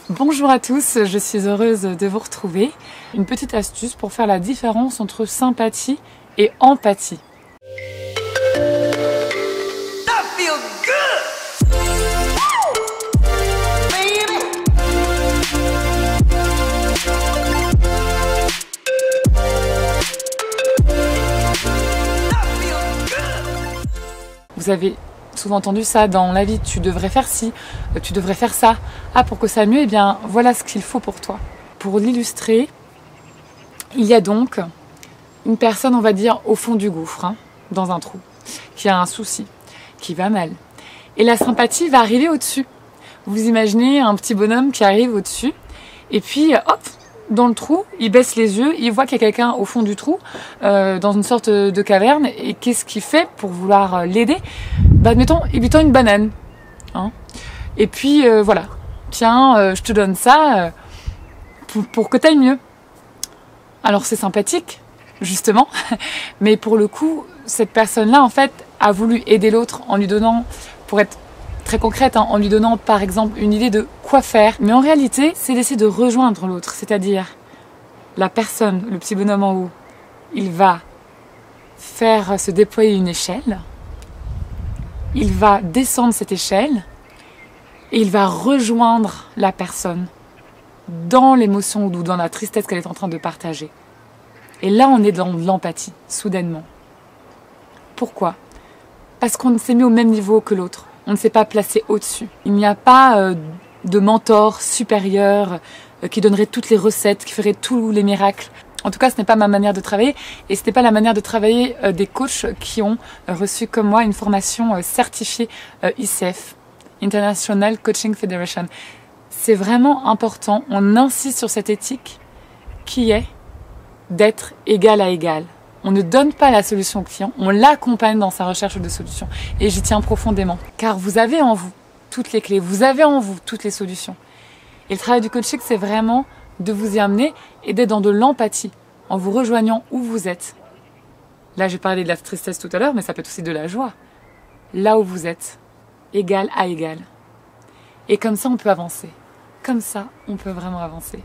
Bonjour à tous, je suis heureuse de vous retrouver. Une petite astuce pour faire la différence entre sympathie et empathie. Vous avez souvent entendu ça dans la vie, tu devrais faire ci, tu devrais faire ça. Ah, pour que ça aille mieux, eh bien voilà ce qu'il faut pour toi. Pour l'illustrer, il y a donc une personne, on va dire, au fond du gouffre, dans un trou, qui a un souci, qui va mal. Et la sympathie va arriver au-dessus. Vous imaginez un petit bonhomme qui arrive au-dessus, et puis hop, dans le trou, il baisse les yeux, il voit qu'il y a quelqu'un au fond du trou, dans une sorte de caverne, et qu'est-ce qu'il fait pour vouloir l'aider? Bah, admettons, il lui tend une banane. Et puis voilà, tiens, je te donne ça pour que tu ailles mieux. Alors c'est sympathique, justement, mais pour le coup, cette personne-là, en fait, a voulu aider l'autre en lui donnant, pour être très concrète, en lui donnant par exemple une idée de quoi faire. Mais en réalité, c'est d'essayer de rejoindre l'autre, c'est-à-dire la personne, le petit bonhomme en haut, il va faire se déployer une échelle, il va descendre cette échelle et il va rejoindre la personne dans l'émotion ou dans la tristesse qu'elle est en train de partager. Et là, on est dans l'empathie, soudainement. Pourquoi ? Parce qu'on s'est mis au même niveau que l'autre. On ne s'est pas placé au-dessus. Il n'y a pas de mentor supérieur qui donnerait toutes les recettes, qui ferait tous les miracles. En tout cas, ce n'est pas ma manière de travailler et ce n'est pas la manière de travailler des coachs qui ont reçu comme moi une formation certifiée ICF, International Coaching Federation. C'est vraiment important, on insiste sur cette éthique qui est d'être égal à égal. On ne donne pas la solution au client, on l'accompagne dans sa recherche de solutions. Et j'y tiens profondément. Car vous avez en vous toutes les clés, vous avez en vous toutes les solutions. Et le travail du coaching, c'est vraiment de vous y amener et d'être dans de l'empathie, en vous rejoignant où vous êtes. Là, j'ai parlé de la tristesse tout à l'heure, mais ça peut être aussi de la joie. Là où vous êtes, égal à égal. Et comme ça, on peut avancer. Comme ça, on peut vraiment avancer.